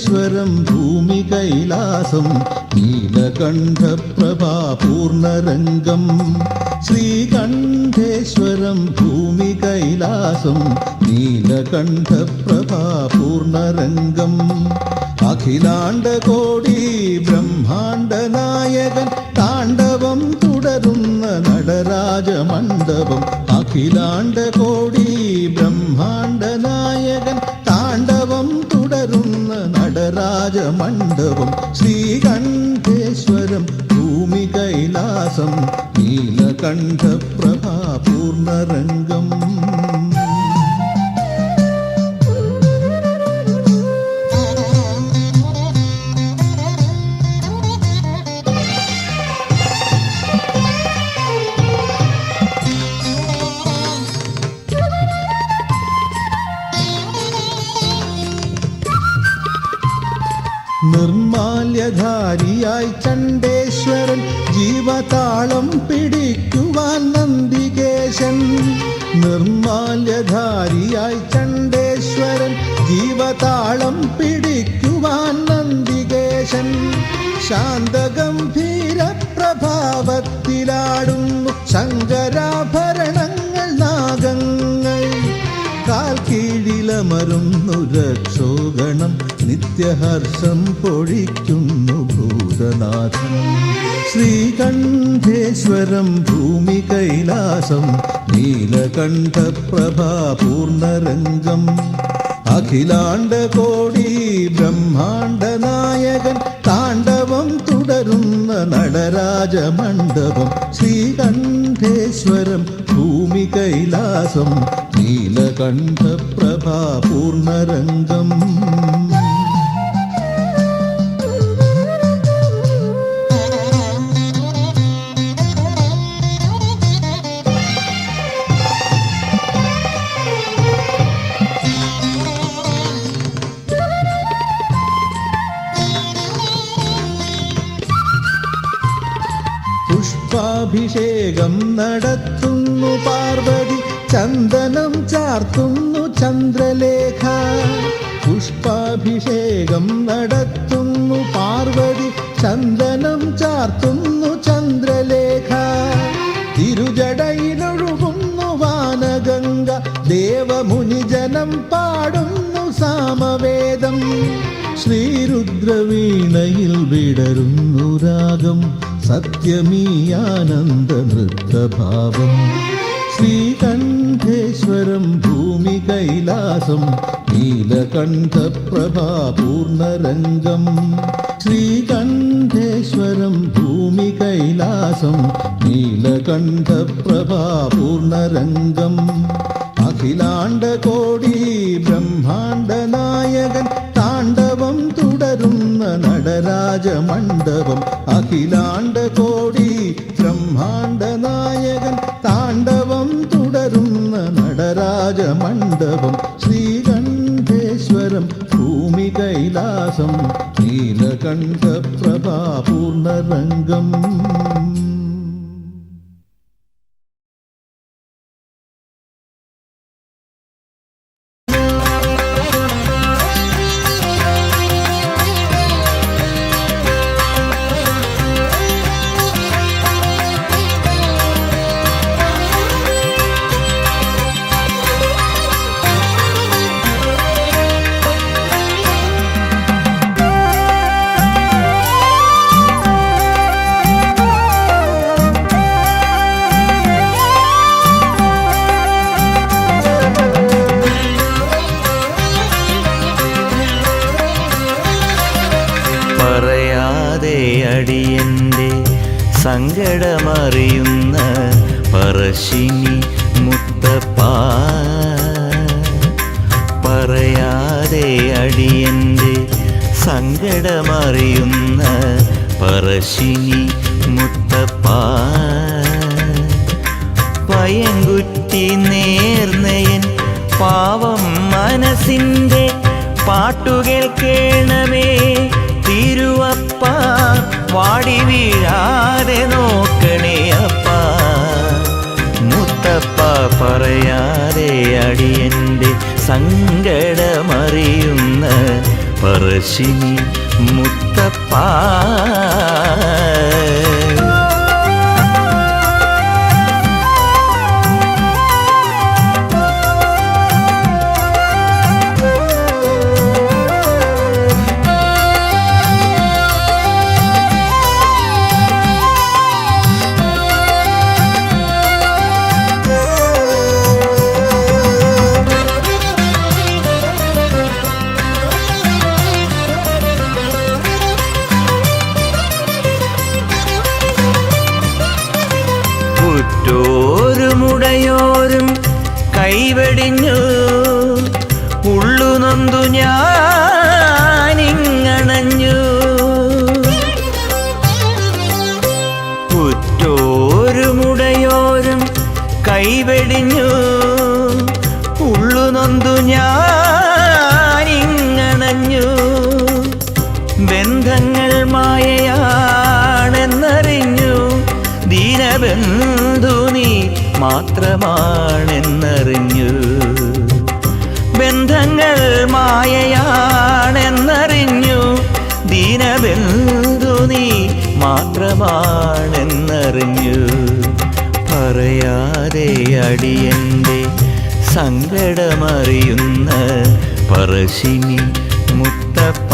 ശ്രീകണ്ഠേശ്വരം ഭൂമി കൈലാസം നീലകണ്ഠപ്രഭാപൂർണരംഗം. ശ്രീകണ്ഠേശ്വരം ഭൂമി കൈലാസം നീലകണ്ഠപ്രഭാപൂർണരംഗം. അഖിലാണ്ടകോടി ബ്രഹ്മാണ്ട നായകൻ താണ്ഡവം തുടരുന്ന നടരാജമണ്ഡപം. അഖിലാണ്ടകോടി ബ്രഹ്മാണ്ട നായകൻ താണ്ഡവം തുടരുന്ന നടരാജമണ്ഡപം. ശ്രീകണ്ഠേശ്വരം ഭൂമി കൈലാസം നീലകണ്ഠപ്രഭാപൂർണരംഗം. നിർമാല്യധാരിയായി ചണ്ഡേശ്വരൻ ജീവതാളം പിടിക്കുവാൻ നന്ദികേശൻ. നിർമാല്യധാരിയായി ചണ്ഡേശ്വരൻ ജീവതാളം പിടിക്കുവാൻ നന്ദികേശൻ. ശാന്തഗംഭീര പ്രഭാവത്തിലാടുന്നു ശങ്കരാഭരണങ്ങൾ നാഗങ്ങൾ. കാൽ കീഴിലമരുന്നു രക്ഷോഗണം നിത്യഹർഷം പൊഴിക്കുന്നു ഭൂതനാഥൻ. ശ്രീകണ്ഠേശ്വരം ഭൂമി കൈലാസം നീലകണ്ഠപ്രഭാപൂർണരംഗം. അഖിലാണ്ടകോടി ബ്രഹ്മാണ്ട നായകൻ താണ്ഡവം തുടരുന്ന നടരാജമണ്ഡപം. ശ്രീകണ്ഠേശ്വരം ഭൂമി കൈലാസം നീലകണ്ഠപ്രഭാപൂർണരംഗം. പുഷ്പാഭിഷേകം നടത്തുന്നു പാർവതി ചന്ദനം ചാർത്തുന്നു ചന്ദ്രലേഖ. പുഷ്പാഭിഷേകം നടത്തുന്നു പാർവതി ചന്ദനം ചാർത്തുന്നു ചന്ദ്രലേഖ. തിരുജടയിലൊഴുകുന്നു വാനഗംഗ ദേവമുനിജനം പാടുന്നു സാമവേദം. ശ്രീരുദ്രവീണയിൽ വിടരുന്നു രാഗം സത്യമീ ആനന്ദ നൃത്തഭാവം. ശ്രീകണ്ഠേശ്വരം ഭൂമി കൈലാസം നീലകണ്ഠപ്രഭാപൂർണരംഗം. ശ്രീകണ്ഠേശ്വരം ഭൂമി കൈലാസം നീലകണ്ഠപ്രഭാപൂർണരംഗം. അഖിലാണ്ടകോടി ബ്രഹ്മാണ്ട നായകൻ താണ്ഡവം തുടരുന്ന നടരാജമണ്ഡപം. അഖിലാണ്ടകോടി ബ്രഹ്മാണ്ട നായകൻ താണ്ഡവം തുടരുന്ന നടരാജമണ്ഡപം. ശ്രീകണ്ഠേശ്വരം ഭൂമി കൈലാസം നീലകണ്ഠപ്രഭാപൂർണരംഗം. അടിയന്റെ സങ്കടമറിയുന്ന പറശ്ശിനി മുത്തപ്പ. പറയാതെ അടിയന്റെ സങ്കടമറിയുന്ന പറശ്ശിനി മുത്തപ്പ. പയങ്കുറ്റി നേർന്നയൻ പാവം മനസ്സിൻ്റെ പാട്ടുകൾ കേൾക്കണമേ തിരുവപ്പ. വാടി വീഴാതെ നോക്കണേ അപ്പ മുത്തപ്പ. പറയാതെ അടിയന്റെ സങ്കടമറിയുന്ന പറശ്ശിനി മുത്തപ്പ. ഉറ്റോരുമുടയോരും കൈവെടിഞ്ഞു ഉള്ളുനൊന്തു ഞാനിങ്ങണഞ്ഞു. ഉറ്റോരുമുടയോരും കൈവെടിഞ്ഞു ഉള്ളുനൊന്തു ഞാനിങ്ങണഞ്ഞു. ബന്ധങ്ങൾ മായയാണെന്നറിഞ്ഞു ദീനബന്ധു നീ മാത്രമാണെന്നറിഞ്ഞു. ബന്ധങ്ങൾ മായയാണെന്നറിഞ്ഞു ദീനബന്ധു നീ മാത്രമാണെന്നറിഞ്ഞു. പറയാതെ അടിയന്റെ സങ്കടമറിയുന്ന പറശ്ശിനി മുത്തപ്പ.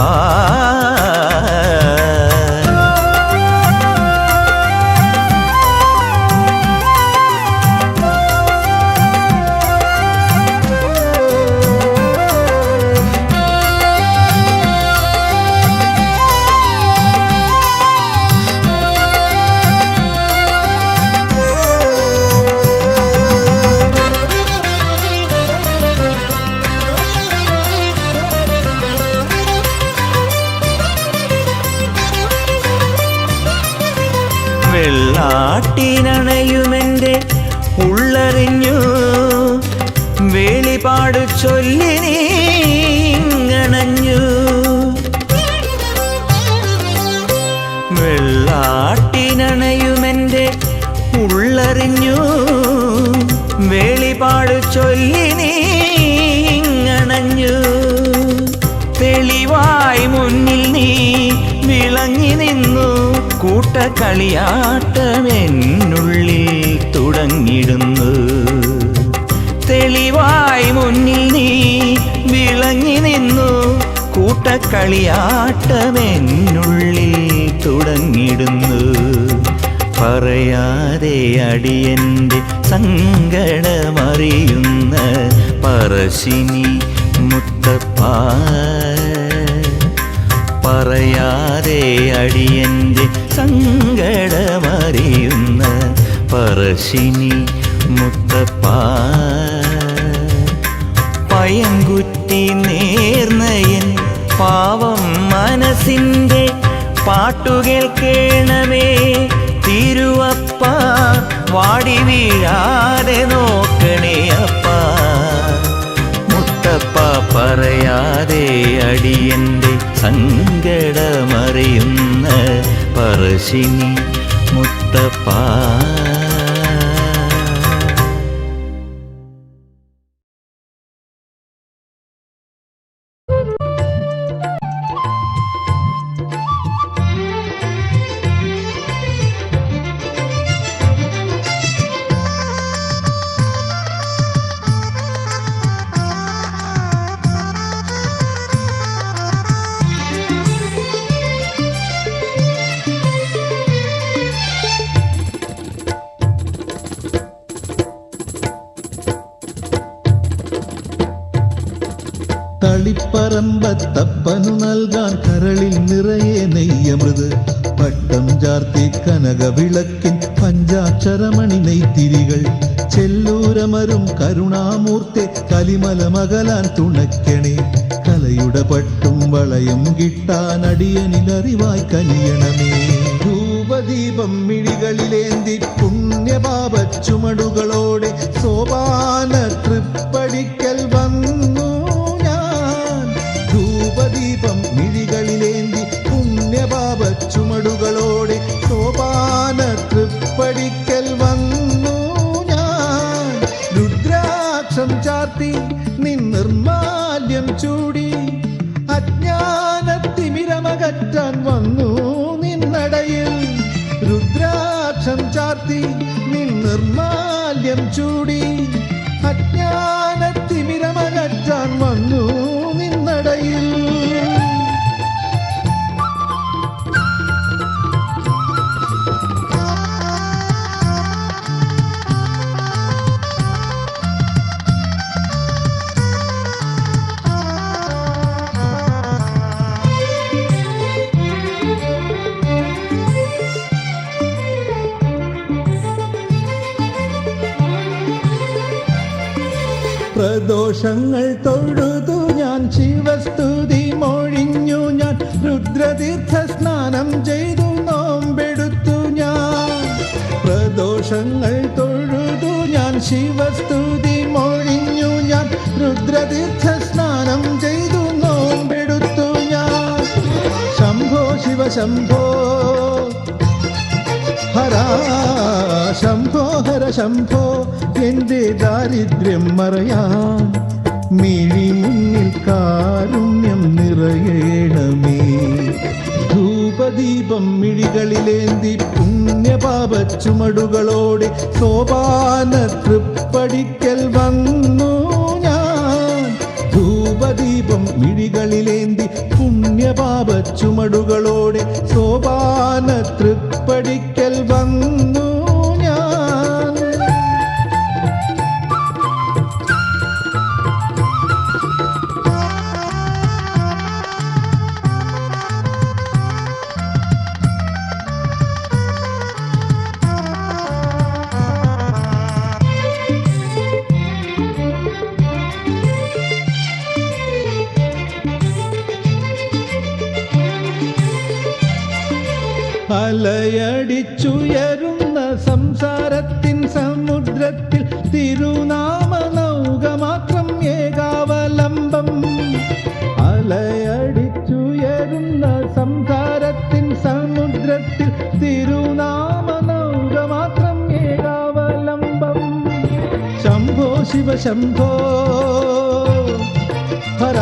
വെള്ളാട്ടിനണയുമെൻ്റെ ഉള്ളറിഞ്ഞു വേളിപാടു ചൊല്ലി നീങ്ങണഞ്ഞു. വെള്ളാട്ടിനണയുമെൻ്റെ ഉള്ളറിഞ്ഞു വേളിപാടു ചൊല്ലി നീങ്ങണഞ്ഞു. തെളിവായി മുന്നിൽ നീ വിളങ്ങി നിന്നു കൂട്ടക്കളിയാട്ടമെന്നുള്ളിൽ തുടങ്ങിടുന്നു. തെളിവായി മുന്നിൽ നീ വിളങ്ങി നിന്നു കൂട്ടക്കളിയാട്ടമെന്നുള്ളിൽ തുടങ്ങിടുന്നു. പറയാതെ അടിയന്റെ സങ്കടമറിയുന്ന പറശ്ശിനി മുത്തപ്പ. പറയാതെ അടിയന്റെ സങ്കടമറിയുന്ന പറശ്ശിനി മുത്തപ്പ. പയങ്കുറ്റി നേർന്നയൻ പാവം മനസ്സിൻ്റെ പാട്ടുകേൾക്കേണമേ തിരുവപ്പ. വാടി വീഴാതെ നോക്കണേ അപ്പ മുത്തപ്പ. പറയാതെ അടിയന്റെ സങ്കടമറിയുന്ന പറശ്ശിനി മുത്തപ്പ. തളിപ്പറമ്പത്തപ്പനു നൽകാൻ കരളിൽ നിറയെ നെയ്യമൃത് പട്ടം ചാർത്തി കനകവിളക്കിൻ പഞ്ചാക്ഷരമണി നെയ്ത്തിരികൾ ചെല്ലൂരമരും കരുണാമൂർത്തെ കലിമല മകലാൻ തുണയ്ക്കണേ. കലയുടെ പട്ടും വളയും കിട്ടാൻ അടിയനിലറിവായി കനിയണമേ. ധൂപദീപം മിഴികളിലേന്തി പുണ്യപാപ ചുമടുകളോടെ സോപാന തൃപ്പടിക്കൽ വന്നു ഞാൻ. ധൂപദീപം മിഴികളിലേന്തി പുണ്യപാപ ചുമടുകളോടെ സോപാന തൃപ്പടിക്കൽ വന്നു ഞാൻ. രുദ്രാക്ഷം ചാർത്തി നിൻ നിർമാല്യം ചൂടി അജ്ഞാ രുദ്രാക്ഷം ചാർത്തി നിൻ നിർമാല്യം ചൂടി അജ്ഞാനത്തിമിരമകറ്റാൻ വന്നു നിന്നടയിൽ. പ്രദോഷങ്ങൾ തൊഴുതു ഞാൻ ശിവസ്തുതി മൊഴിഞ്ഞു ഞാൻ രുദ്രതീർത്ഥ സ്നാനം ചെയ്തു നോമ്പെടുത്തു ഞാൻ. പ്രദോഷങ്ങൾ തൊഴുതു ഞാൻ ശിവസ്തുതി മൊഴിഞ്ഞു ഞാൻ രുദ്രതീർത്ഥ സ്നാനം ചെയ്തു നോമ്പെടുത്തു ഞാൻ. ശംഭോ ശിവ ശംഭോ ഹര ശംഭോ ഹര ശംഭോ എന്റെ ദാരിദ്ര്യം മറയാൻ മിഴി മുന്നിൽ കാരുണ്യം നിറയണമേ. ധൂപദീപം മിഴികളിലേന്തി പുണ്യപാപ ചുമടുകളോടെ സോപാന തൃപ്പടിക്കൽ വന്നു ഞാൻ. ധൂപദീപം മിഴികളിലേന്തി പുണ്യപാപ ചുമടുകളോടെ സോപാന തൃപ്പടിക്കൽ വന്നു ഞാൻ. അലയടിച്ചുയരുന്ന സംസാരത്തിൻ സമുദ്രത്തിൽ തിരുനാമ നൗക മാത്രം ഏകാവലംബം. അലയടിച്ചുയരുന്ന സംസാരത്തിൻ സമുദ്രത്തിൽ തിരുനാമ നൗക മാത്രം ഏകാവലംബം. ശംഭോ ശിവ ശംഭോ ഹര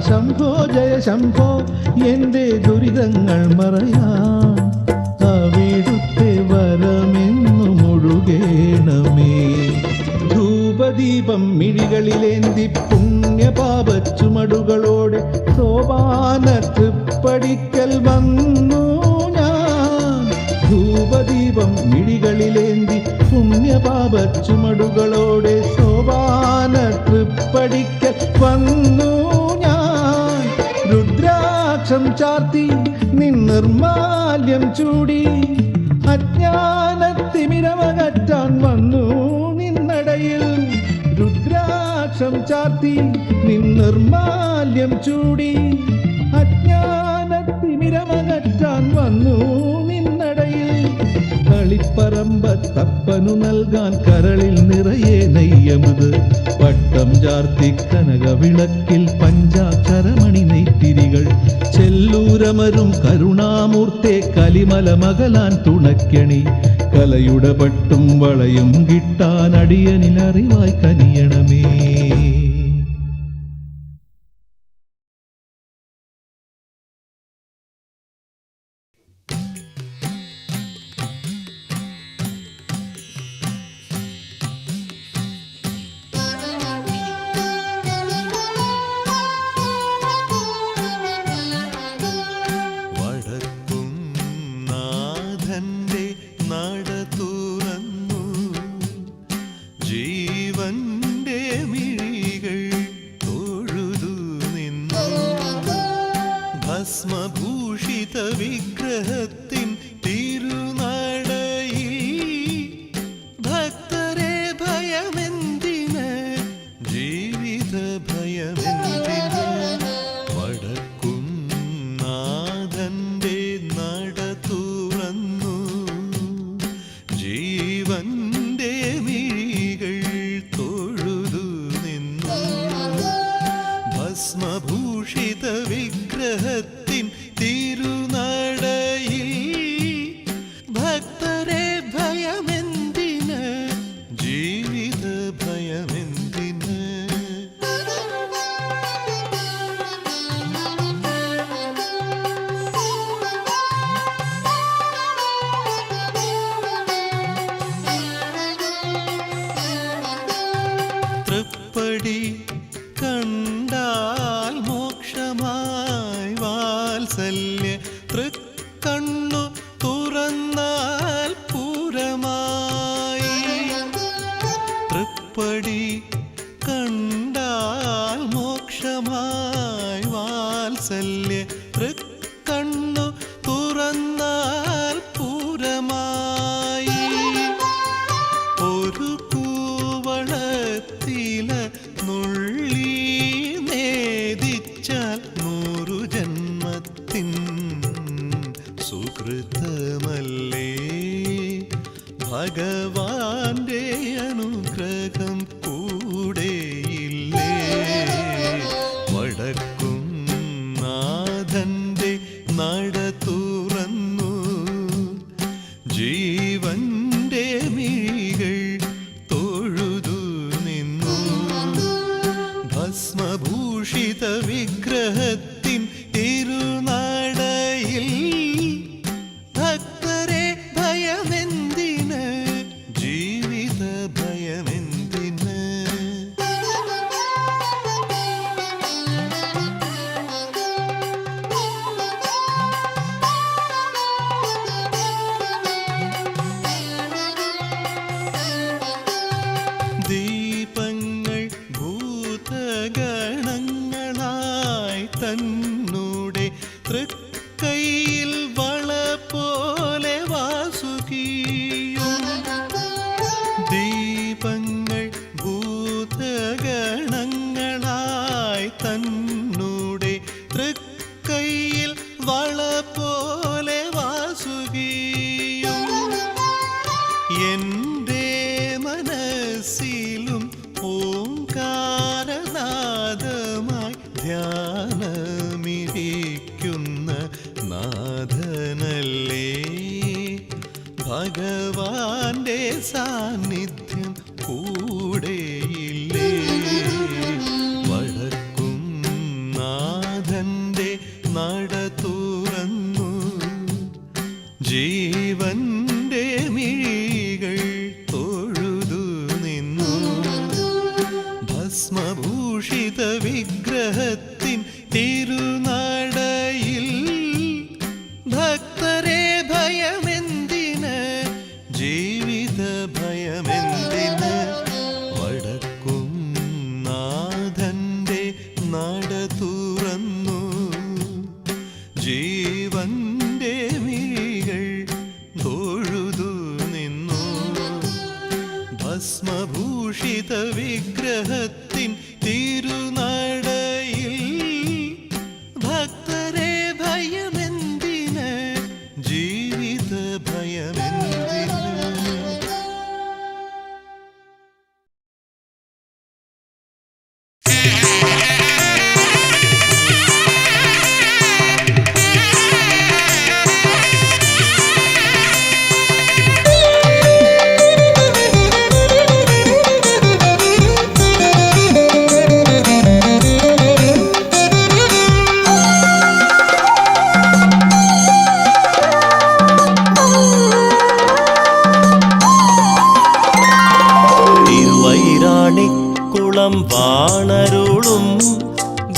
ശംഭോ ജയ ശംഭോ എന്റെ ദുരിതങ്ങൾ മറയാൻ അവിടുത്തെ വരമെന്നു മുഴുകേണമേ. ധൂപദീപം മിഴികളിലേന്തി പുണ്യപാപ ചുമടുകളോടെ സോപാന തൃപ്പടിക്കൽ വന്നു ഞാൻ. ധൂപദീപം മിഴികളിലേന്തി പുണ്യപാപ ചുമടുകളോടെ സോപാന തൃപ്പടിക്കൽ വന്നു ഞാൻ. രുദ്രാക്ഷം ചാർത്തി നിൻ നിർമാല്യം ചൂടി അജ്ഞാനത്തിമിരമകറ്റാൻ വന്നു നിന്നടയിൽ. രുദ്രാക്ഷം ചാർത്തി നിൻ നിർമാല്യം ചൂടി അജ്ഞാനത്തിമിരമകറ്റാൻ വന്നു നിന്നടയിൽ. കളിപ്പറമ്പത്തപ്പനു നൽകാൻ കരളിൽ നിറയെ നെയ്യമത് പട്ടം ചാർത്തി കനകവിളക്കിൽ പഞ്ചാക്ഷരമണി നെയ്ത്തിരികൾ. ചെല്ലൂരമരും കരുണാമൂർത്തെ കലിമല മകലാൻ തുണയ്ക്കണി. കലയുടെ പട്ടും വളയും കിട്ടാൻ അടിയനിൽ അറിവായി കനിയണമേ. ഭസ്മഭൂഷിത വിഗ്രഹത്തിൻ തിരുനടയിൽ ഭക്തരെ ഭയമെന്തിന്, ജീവിത ഭയമെന്തിന്. വടക്കും നാഥന്റെ നട തുറന്നു, തൃപ്പടി കണ്ടാൽ മോക്ഷമായി വാത്സല്യ തൃക്കണ്ണു തുറന്നാൽ പൂരമായി ഒരു കൂവളത്തില നുള്ളി നേദിച്ചാൽ 100 ജന്മത്തിൻ സുകൃതമല്ലേ ഭഗവാന്റെ അനുഗ്രഹം കൂടെയില്ലേ വടക്കും നാഥന്റെ നട തുറന്നു ജീവന്റെ മിഴികൾ തൊഴുതു നിന്നു ഭസ്മഭൂഷിത വിഗ്രഹത്തിൻ തിരുനടയിൽ ഭക്തരെ ഭയമെന്തിന് ജീവിത ഭയമെന്തിന് ദീപങ്ങൾ ഭൂതഗണങ്ങളായി തന്നൂടെ തൃക്കൈയിൽ വള പോലെ വാസുകിയും ദീപങ്ങൾ ഭൂതഗണങ്ങളായി തന്നൂടെ തൃക്കൈയിൽ വള പോലെ വാസുകിയും എൻ്റെ മനസ്സിലും ഓംകാരനാദമായി ധ്യാനമിരിക്കുന്ന നാഥനല്ലേ ഭഗവാന്റെ സാന്നിധ്യം കൂടെയില്ലേ വടക്കും നാഥന്റെ നട തുറന്നു ജീവന്റെ മിഴികൾ തൊഴുതു നിന്നു ഭസ്മഭൂഷിത വിഗ്രഹത്തിൻ തിരുനടയിൽ ഭക്തരെ ഭയമെന്തിന് ജീവിത ഭയമെന്തിന് വടക്കും നാഥന്റെ നട തുറന്നു ജീവന്റെ മിഴികൾ തൊഴുതു നിന്നു ഭസ്മഭൂഷിത വിഗ്രഹത്തിൻ തിരുനടയിൽ ഭക്തരെ ഭയമെന്തിന് ജീവിത ഭയമെന്തിന് തിരുവൈരാണിക്കുളം വാണരുളും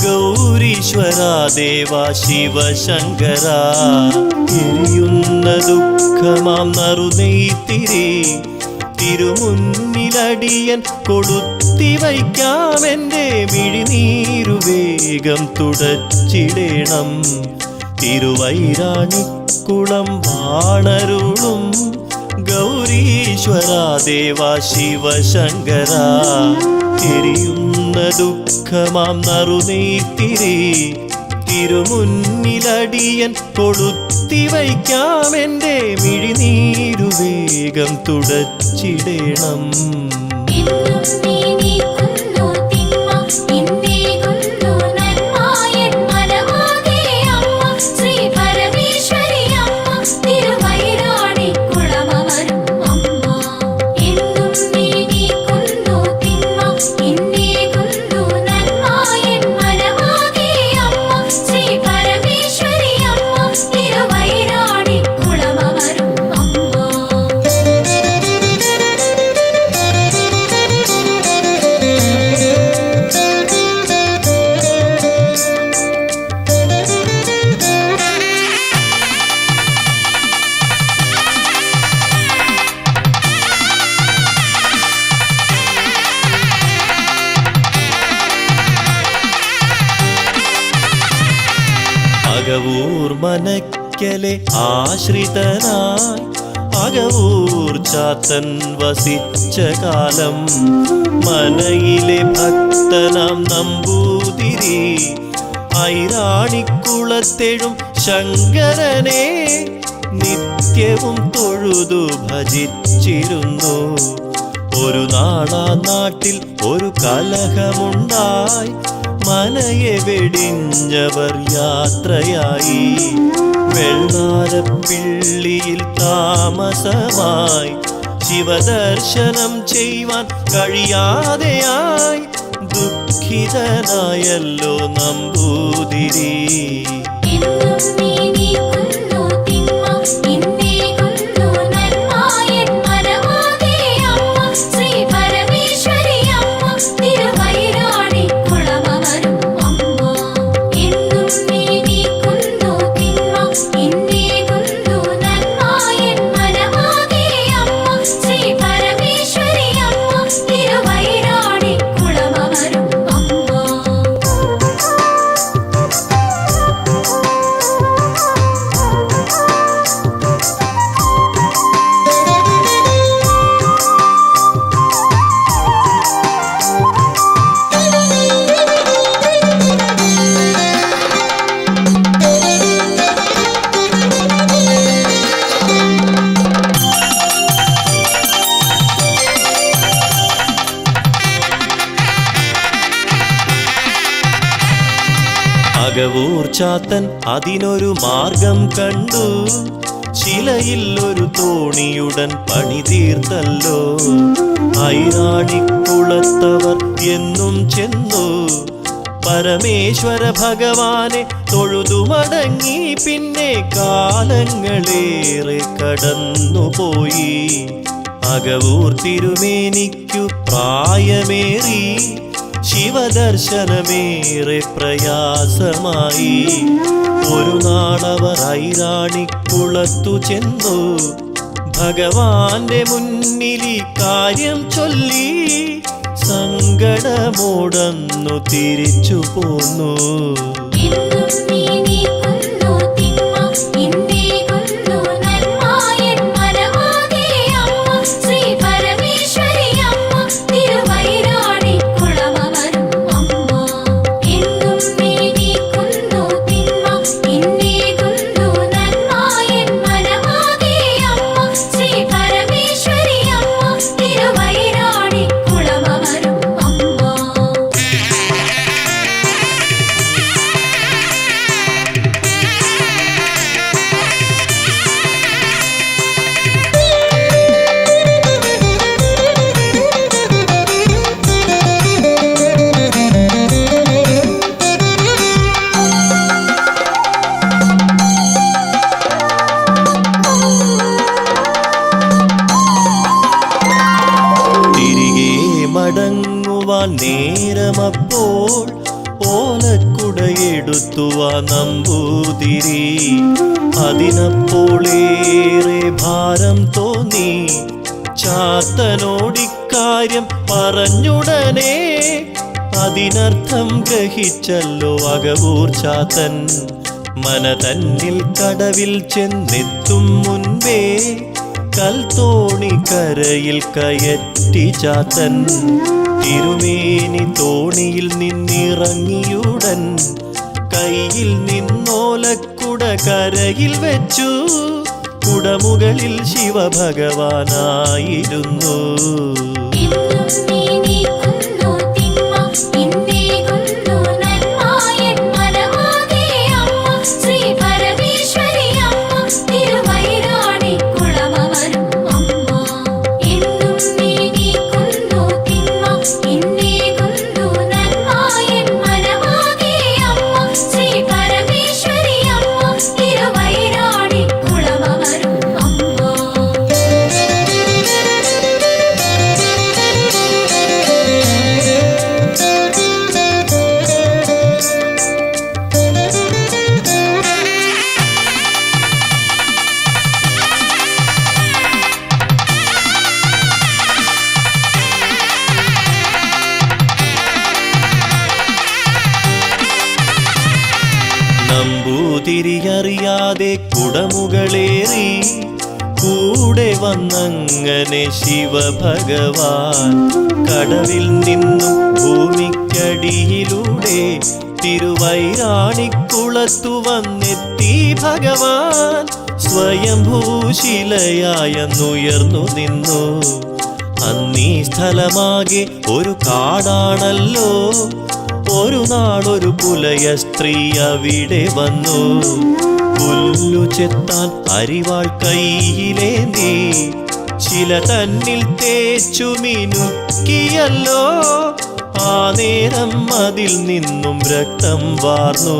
ഗൗരീശ്വര ദേവ ശിവശങ്കര എരിയുന്ന ദുഃഖമാം നറുനെയ്ത്തിരി തിരുമുന്നിലടിയൻ കൊളുത്തി വയ്ക്കാമെൻ്റെ മിഴിനീരു വേഗം തുടച്ചിടേണം തിരുവൈരാണിക്കുളം വാണരുളും ഗൗരീശ്വര ദേവ ശിവശങ്കര എരിയുന്ന ദുഃഖമാം നറുനെയ്ത്തിരി തിരുമുന്നിലടിയൻ കൊളുത്തി വയ്ക്കാമെൻ്റെ മിഴിനീരു വേഗം തുടച്ചിടേണം മനയ്ക്കലെ ആശ്രിതനായി അകവൂർ ചാത്തൻ വസിച്ച കാലം മനയിലെ ഭക്തനാം നമ്പൂതിരി ഐരാണിക്കുളത്തെഴും ശങ്കരനെ നിത്യവും തൊഴുതു ഭജിച്ചിരുന്നു. ഒരു നാളാ നാട്ടിൽ ഒരു കലഹമുണ്ടായി മനയെ വെടിഞ്ഞവർ യാത്രയായി. വെള്ളാരപ്പിള്ളിയിൽ താമസമായി ശിവദർശനം ചെയ്യുവാൻ കഴിയാതെയായി ദുഃഖിതനായല്ലോ നമ്പൂതിരി. അകവൂർ ചാത്തൻ അതിനൊരു മാർഗം കണ്ടു. ശിലയിൽ ഒരു തോണിയുടൻ പണി തീർത്തല്ലോ. ഐരാണിക്കുളത്തവർ എന്നും ചെന്നു പരമേശ്വര ഭഗവാനെ തൊഴുതു മടങ്ങി. പിന്നെ കാലങ്ങളേറെ കടന്നുപോയി. അകവൂർ തിരുമേനിക്കു പ്രായമേറി ശിവദർശനമേറെ പ്രയാസമായി. ഒരു നാളവർ ഐരാണിക്കുളത്തു ചെന്നു ഭഗവാന്റെ മുന്നിൽ ഈ കാര്യം ചൊല്ലി സങ്കടമോടന്നു തിരിച്ചു പോന്നു. മടങ്ങുവാൻ നേരമപ്പോൾ ഓലക്കുടയെടുത്തുവാ നമ്പൂതിരി. അതിനപ്പോളേറെ ഭാരം തോന്നി. ചാത്തനോടിക്കാര്യം പറഞ്ഞുടനെ അതിനർത്ഥം ഗ്രഹിച്ചല്ലോ അകവൂർ ചാത്തൻ. മനതന്നിൽ കടവിൽ ചെന്നെത്തും മുൻപേ കൽത്തോണി കരയിൽ കയറ്റി ചാത്തൻ. തിരുമേനി തോണിയിൽ നിന്നിറങ്ങിയുടൻ കയ്യിൽ നിന്നോലക്കുട കരയിൽ വെച്ചു. കുടമുകളിൽ ശിവഭഗവാനായിരുന്നു. കുടമുകളേറി കൂടെ വന്നങ്ങനെ ശിവഭഗവാൻ കടവിൽ നിന്നും ഭൂമിക്കടിയിലൂടെ തിരുവൈരാണിക്കുളത്തു വന്നെത്തി ഭഗവാൻ സ്വയംഭൂശിലയായെന്നുയർന്നു നിന്നു. അന്നീ സ്ഥലമാകെ ഒരു കാടാണല്ലോ. ഒരു നാളൊരു പുലയ സ്ത്രീ അവിടെ വന്നു. പുല്ലു ചെത്താൻ അരിവാൾ കയ്യിലേന്തി ശില തന്നിൽ തേച്ചു മിനുക്കിയല്ലോ. ആ നേരം അതിൽ നിന്നും രക്തം വാർന്നു.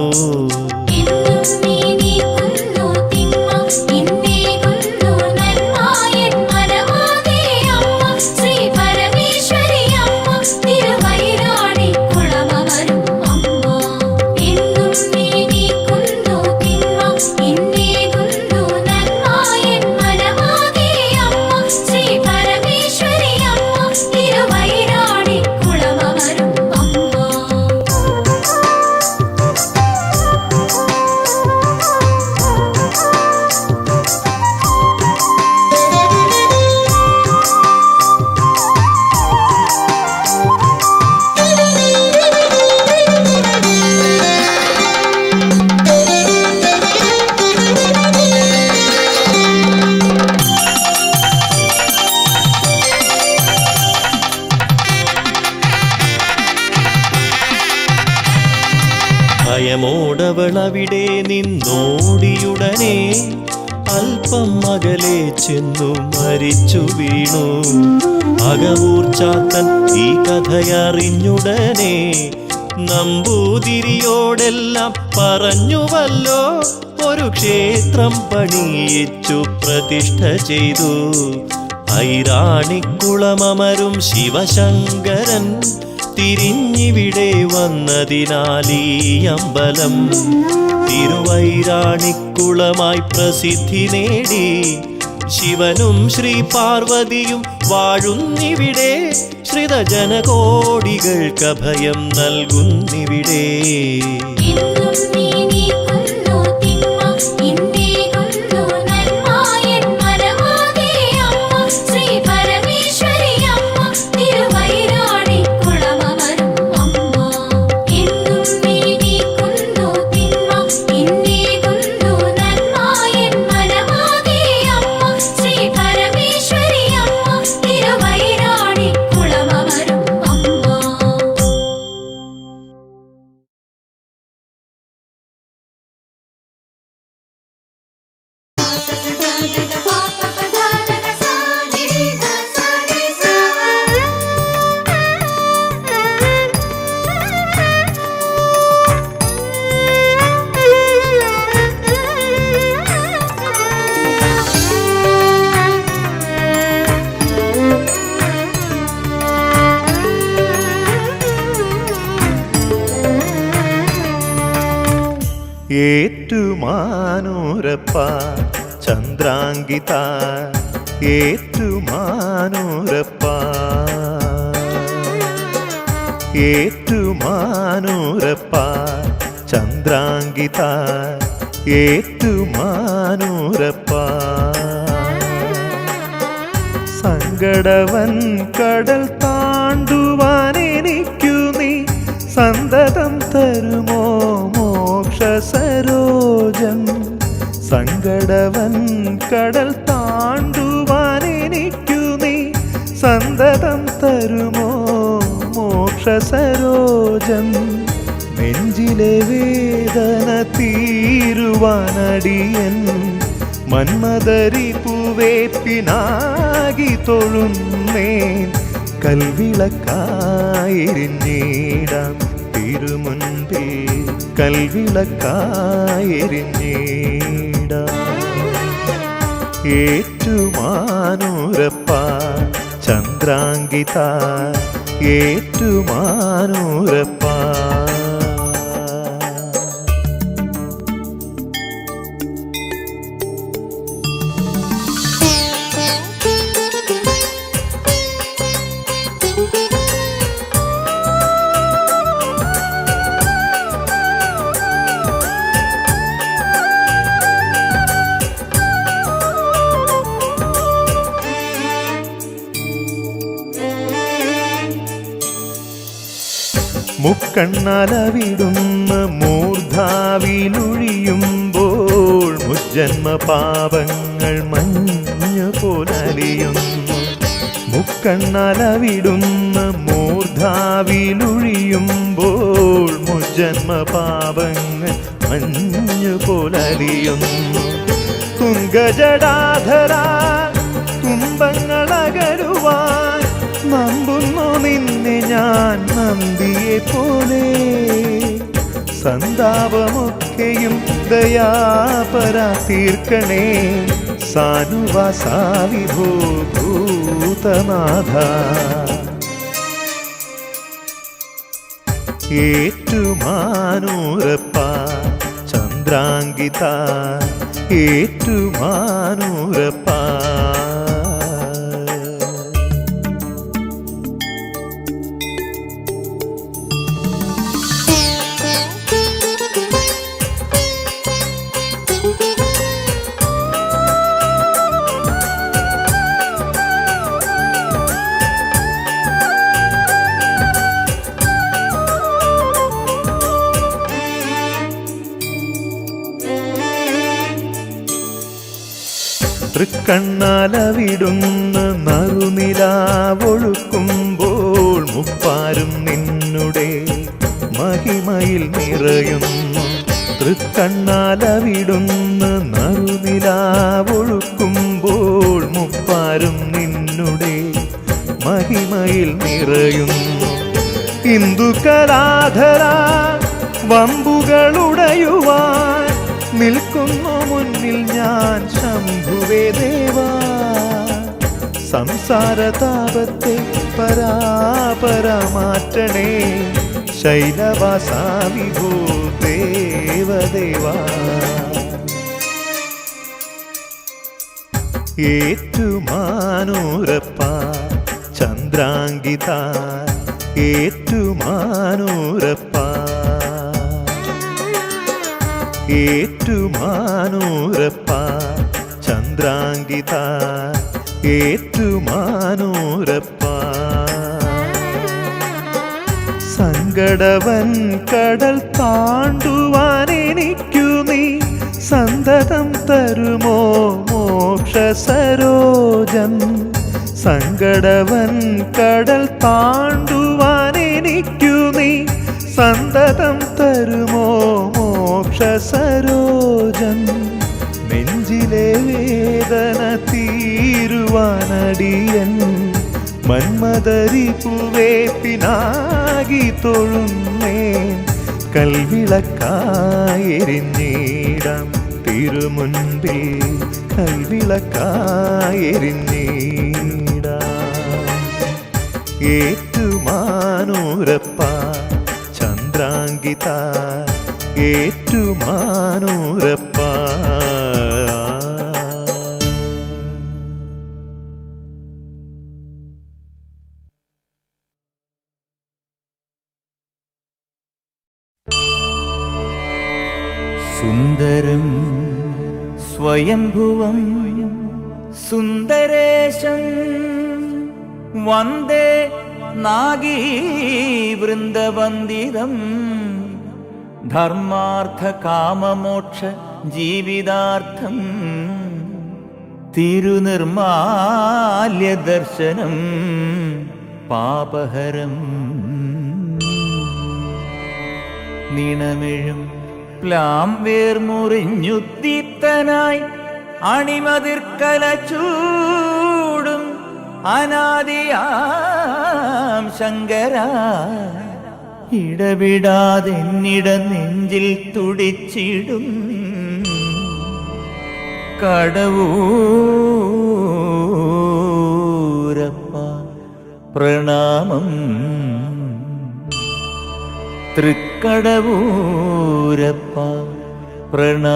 ഭയമോടവളവിടെ നിന്നോടിയുടനെ അല്പം അകലെ ചെന്നു മരിച്ചു വീണു. അകവൂർ ചാത്തൻ ഈ കഥയറിഞ്ഞുടനെ നമ്പൂതിരിയോടെല്ലാം പറഞ്ഞുവല്ലോ. ഒരു ക്ഷേത്രം പണിയിച്ചു പ്രതിഷ്ഠ ചെയ്തു. ഐരാണിക്കുളമമരും ശിവശങ്കരൻ തിരിഞ്ഞിവിടെ വന്നതിനാലീ അമ്പലം തിരുവൈരാണിക്കുളമായി പ്രസിദ്ധി നേടി. ശിവനും ശ്രീ പാർവതിയും വാഴുന്നിവിടെ. ശ്രിതജനകോടികൾക്ക് അഭയം നൽകുന്നിവിടെ. ഏറ്റുമാനൂരപ്പ ചന്ദ്രാങ്കിത ഏറ്റുമാനൂരപ്പ ഏറ്റുമാനൂരപ്പ ചന്ദ്രാങ്കിത ഏറ്റുമാനൂരപ്പ സങ്കടവൻ കടൽ താണ്ടുവാൻ എനിക്കു നീ സന്തതം തരുമോ മോക്ഷസരോജം സങ്കടവൻ കടൽ താണ്ടുവാൻ എനിക്കു നീ സന്തതം തരുമോ മോക്ഷസരോജം നെഞ്ചിലെ വേദന തീരുവാനടിയൻ മന്മദരി പൂവേപ്പിനാകി തൊഴുന്നേൻ കൽവിളക്കായെരിഞ്ഞിടാം തിരുമുൻപിൽ കൽവിളക്കായെരിഞ്ഞിടാം ഏറ്റുമാനൂരപ്പ ചന്ദ്രാങ്കിത ഏറ്റുമാനൂരപ്പ മുക്കണ്ണലവിടുന്ന മൂർധാവിലൊഴിയുമ്പോൾ മുജ്ജന്മ പാപങ്ങൾ മഞ്ഞു പോലലിയുന്നു. മുക്കണ്ണലവിടുന്ന മൂർധാവിലൊഴിയുമ്പോൾ മുജ്ജന്മ പാപങ്ങൾ മഞ്ഞു പോലലിയുന്നു. തുങ്കജടാധര തുമ്പങ്ങളകരുവാൻ നമ്പുന്നു നിന്നെ ഞാൻ നന്ദിയെ പോലെ. സന്താപമൊക്കെയും ദയാപരാ തീർക്കണേ സാനുവാസാ വിഭോ ഭൂതനാഥ. ഏറ്റുമാനൂരപ്പ ചന്ദ്രാങ്കിത ഏറ്റുമാനൂരപ്പ. തൃക്കണ്ണാലവിടുന്ന നറുനിലാവൊഴുക്കുമ്പോൾ മുപ്പാരും നിന്നുടെ മഹിമയിൽ നിറയുന്നു. തൃക്കണ്ണാലവിടുന്ന നറുനിലാവൊഴുക്കുമ്പോൾ മുപ്പാരും നിന്നുടെ മഹിമയിൽ നിറയുന്നു. ഇന്ദുകലാധര വമ്പുകളുടയുവാൻ നിൽക്കുന്നു മുന്നിൽ ഞാൻ ശംഭുവേ ദേവാ. സംസാരതാപത്തെ പരാപരമാറ്റണേ ശൈലവാസാ വിഭോ ദേവദേവാ. ഏറ്റുമാനൂരപ്പ ചന്ദ്രാങ്കിത ഏറ്റുമാനൂരപ്പ. ഏറ്റുമാനൂരപ്പ ചന്ദ്രാങ്കിത ഏറ്റുമാനൂരപ്പ. സങ്കടവൻ കടൽ താണ്ടുവാൻ എനിക്കു നീ സന്തതം തരുമോ മോക്ഷ സരോജം. സങ്കടവൻ കടൽ താണ്ടുവാൻ എനിക്കു നീ സന്തതം തരുമോ മോക്ഷ സരോജം. നെഞ്ചിലെ വേദന തീരുവാനടിയൻ മന്മദരിപ്പുവേ പിനാകി തൊഴുന്നേ. കൽവിളക്കായെരിഞ്ഞിടാം തിരുമുൻപിൽ കൽവിളക്കായെരിഞ്ഞിടാം. ഏറ്റുമാനൂരപ്പ ചന്ദ്രാങ്കിത ഏറ്റുമാനൂരപ്പ. സുന്ദരം സ്വയംഭുവം സുന്ദരേശം വന്ദേ നാഗീവൃന്ദവന്ദിതം. ധർമാർത്ഥ കാമമോക്ഷ ജീവിതാർത്ഥം തിരുനിർമാല്യ ദർശനം പാപഹരം. നിണമിഴും പ്ലാം വേർമുറിഞ്ഞുദ്ദീപ്തനായി അണിമതിർക്കല ചൂടും അനാദിയാം ശങ്കര. ഇടവിടാതെന്നിട നെഞ്ചിൽ തുടിച്ചിടും കടവൂരപ്പ പ്രണാമം. തൃക്കടവൂരപ്പ പ്രണാമം.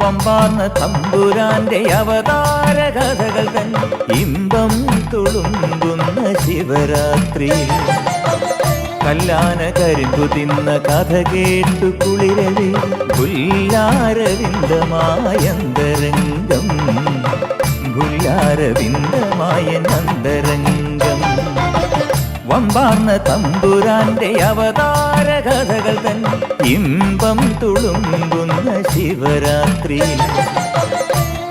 വമ്പാർന്ന തമ്പുരാന്റെ അവതാര കഥകൾ തൻ ഇമ്പം തുളുമ്പുന്ന ശിവരാത്രി കല്ലാന കരിമ്പു തിന്ന കഥ കേട്ടു കുളിരവി പുല്ലാരവിന്ദമായന്തരംഗം പുല്ലാരവിന്ദമായ അന്തരംഗം വമ്പാർന്ന തമ്പുരാന്റെ അവതാര കഥകൾ തൻ ഇമ്പം തുളുമ്പുന്ന ശിവരാത്രി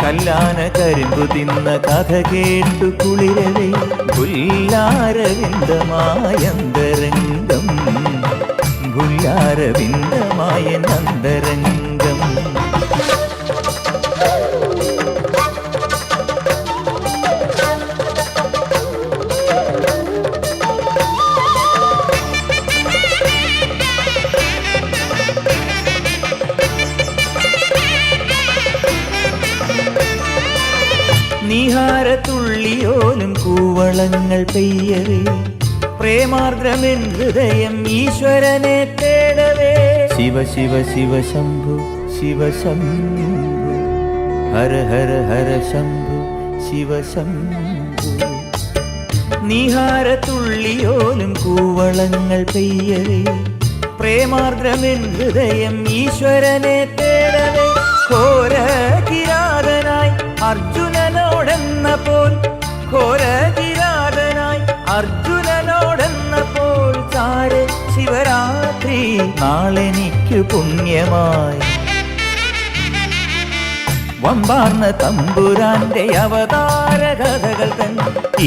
കല്ലാന കരിമ്പു തിന്ന കഥ കേട്ടു കുളിരവി പുല്ലാരവിന്ദമായന്തരംഗം പുല്ലാരവിന്ദമായ അന്തരംഗം നീഹാരത്തുള്ളിയോലും കൂവളങ്ങൾ പെയ്യവേ പ്രേമാർദ്രമെൻ ഹൃദയം ഈശ്വരനെ തേടവേ ശിവ ശിവ ശിവ ശംഭു ശിവ ശംഭു ഹര ഹര ഹര ശംഭു ശിവ ശംഭു നീഹാരത്തുള്ളിയോലും കൂവളങ്ങൾ പെയ്യവേ പ്രേമാർദ്രമെൻ ഹൃദയം ഈശ്വരനെ തേടവേ ഘോര കിരാതനായി അർജുനനോടെന്ന പോൽ ഘോരകിരാതനായി അർജുനനോടെന്ന പോൽ ചാരെ ശിവരാത്രി നാളെനിക്കു പുണ്യമായി വമ്പാർന്ന തമ്പുരാന്റെ അവതാര കഥകൾ തൻ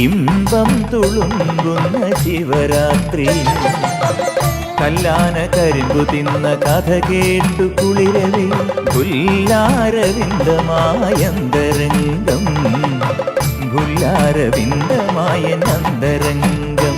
ഇമ്പം തുളുമ്പുന്ന ശിവരാത്രി കല്ലാന കരിമ്പു തിന്ന കഥ കേട്ടു കുളിരവി പുല്ലാരവിന്ദമായന്തരംഗം പുല്ലാരവിന്ദമായ അന്തരംഗം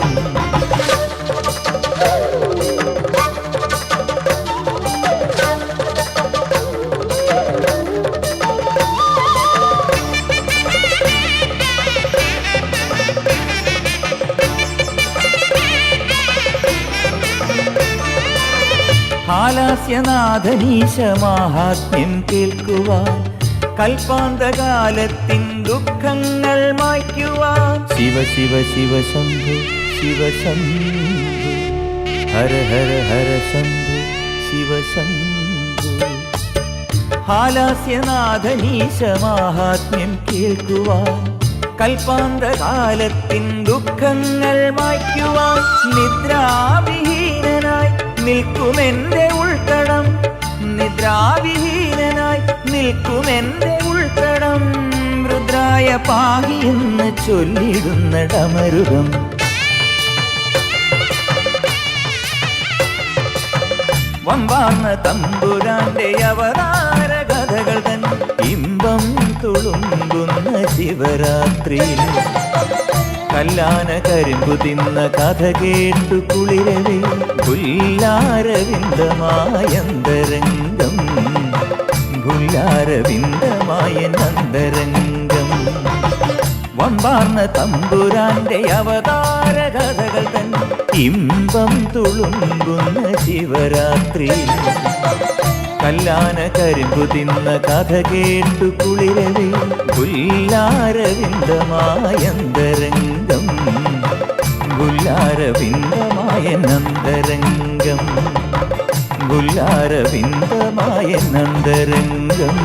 ഹാലാസ്യനാഥനീശ മാഹാത്മ്യം കേൾക്കുവാൻ കൽപ്പാന്തകാലത്തിൻ ദുഃഖങ്ങൾ മായ്ക്കുവാൻ ശിവ ശിവ ശിവ ശംഭു ശിവ ശംഭു ഹര ഹര ഹര ശംഭു ശിവ ശംഭു ഹാലാസ്യനാഥനീശ മാഹാത്മ്യം കേൾക്കുവാൻ കൽപ്പാന്തകാലത്തിൻ ദുഃഖങ്ങൾ മായ്ക്കുവാൻ നിദ്രാവിഹീനനായി നിൽക്കുമെന്റെ ഉൾത്തടം നിദ്രാവിഹീനനായി നിൽക്കുമെന്റെ ഉൾത്തടം രുദ്രായ പാഹി എന്ന് ചൊല്ലിടുന്ന ഡമരുകം വമ്പാർന്ന തമ്പുരാന്റെ അവതാര കഥകൾ തൻ ഇമ്പം തുളുമ്പുന്ന ശിവരാത്രി കല്ലാന കരിമ്പു തിന്ന കഥ കേട്ടു കുളിരവി പുല്ലാരവിന്ദമായന്തരംഗം പുല്ലാരവിന്ദമായ അന്തരംഗം വമ്പാർന്ന തമ്പുരാന്റെ അവതാര കഥകൾ തൻ ഇമ്പം തുളുമ്പുന്ന ശിവരാത്രി കല്ലാന കരിമ്പു തിന്ന കഥ കേട്ടു കുളിരവി പുല്ലാരവിന്ദമായന്തരംഗം പുല്ലാരവിന്ദമായ അന്തരംഗം പുല്ലാരവിന്ദമായ അന്തരംഗം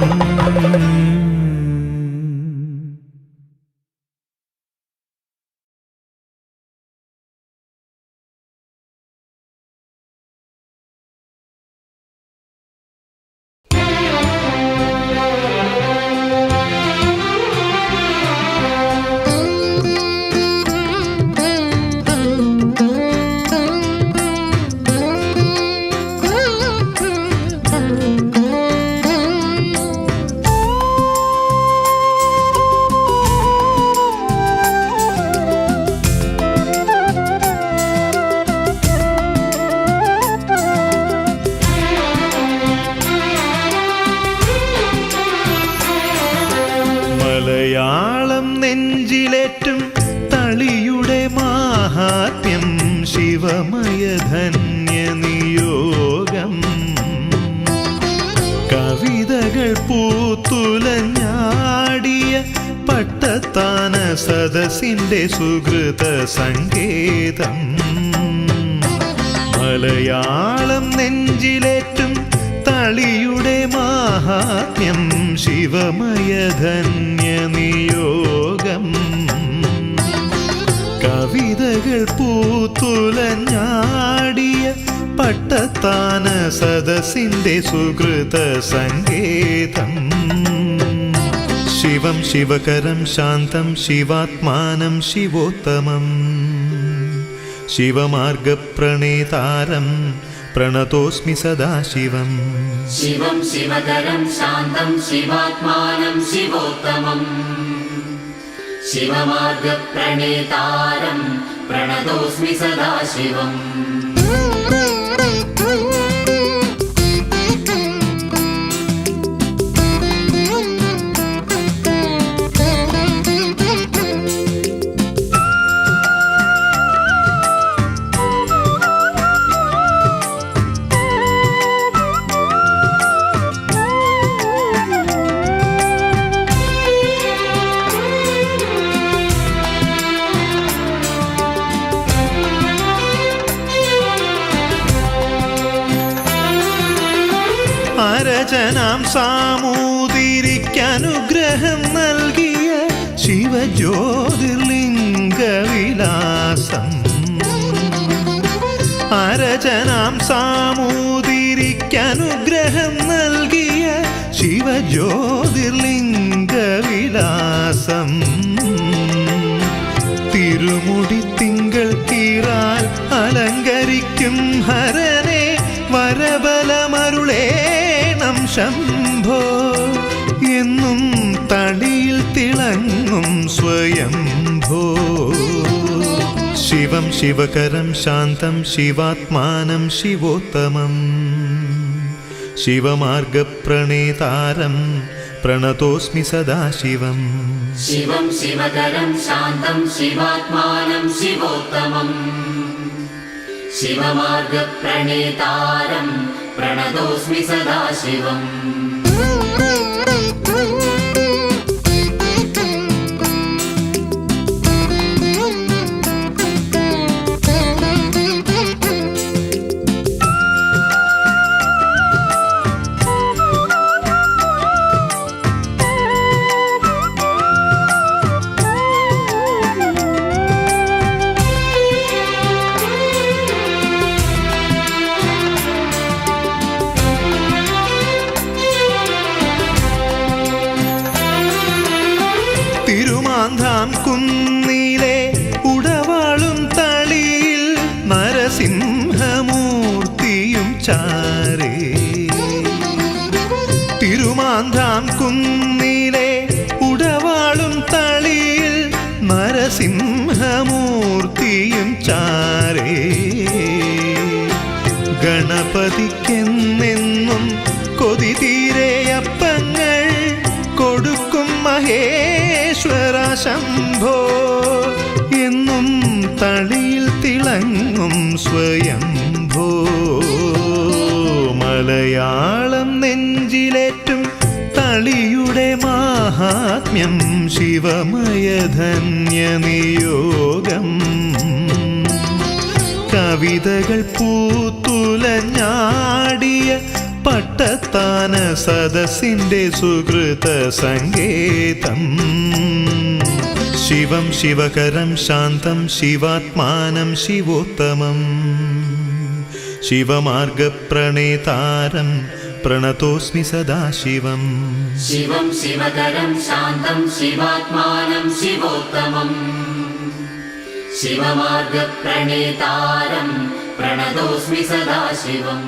പൂത്തുലഞ്ഞാടിയ പട്ടത്താന സദസിന്റെ സുഹൃത സങ്കേതം മലയാളം നെഞ്ചിലേറ്റും തളിയുടെ മാഹാത്മ്യം ശിവമയധന്യ നിയോഗം കവിതകൾ പൂത്തുലഞ്ഞാടിയ പട്ടത്താന സദസിന്റെ സുഹൃത സങ്കേതം ശിവം ശിവകരം ശാന്തം ശിവാത്മാനം ശിവോത്തമം ശിവമാർഗപ്രണേതാരം പ്രണതോസ്മി സദാശിവം ശിവം ശിവകരം ശാന്തം ശിവാത്മാനം ശിവോത്തമം ശിവമാർഗപ്രണേതാരം പ്രണതോസ്മി സദാശിവം അരചനാം സാമൂതിരിക്കനുഗ്രഹം നൽകിയ ശിവജ്യോതിർലിംഗവിലാസം അരചനാം സാമൂതിരിക്കനുഗ്രഹം നൽകിയ ശിവജ്യോതിർലിംഗവിലാസം തിരുമുടി തിങ്കൾ കീറാൽ അലങ്കരിക്കും ഹരനെ വരബലമരുളേണം ശംഭോ എന്നും തളിയിൽ തിളങ്ങും സ്വയംഭോ ശിവം ശിവകരം ശാന്തം ശിവാത്മാനം ശിവോത്തമം ശിവമാർഗപ്രണേതാരം പ്രണതോസ്മി സദാശിവം ശിവം ശിവകരം ശാന്തം ശിവാത്മാനം ശിവോത്തമം ശിവമാർഗപ്രണേതാരം പ്രണതോസ്മി സദാശിവം തിരുമാന്ധാം കുന്നിലെ ഉടവാളും തളിയിൽ നരസിംഹമൂർത്തിയും ചാരേ തിരുമാന്ധാം കുന്നിലെ ഉടവാളും തളിയിൽ നരസിംഹമൂർത്തിയും ചാരേ ഗണപതിക്കെന്നെന്നും കൊതി തീരെയപ്പങ്ങൾ കൊടുക്കും മഹേശ്വര ശംഭോ എന്നും തളിയിൽ തിളങ്ങും സ്വയംഭോ മലയാളം നെഞ്ചിലേറ്റും തളിയുടെ മാഹാത്മ്യം ശിവമയധന്യ നിയോഗം കവിതകൾ പൂത്തുലഞ്ഞാടിയ പട്ടത്താന സദസിന്റെ സുഹൃത സങ്കേതം ശിവം ശിവകരം ശാന്തം ശിവാത്മാനം ശിവോത്തമം ശിവമാർഗപ്രണേതാരം പ്രണതോസ്മി സദാശിവം ശിവം ശിവകരം ശാന്തം ശിവാത്മാനം ശിവോത്തമം ശിവമാർഗപ്രണേതാരം പ്രണതോസ്മി സദാശിവം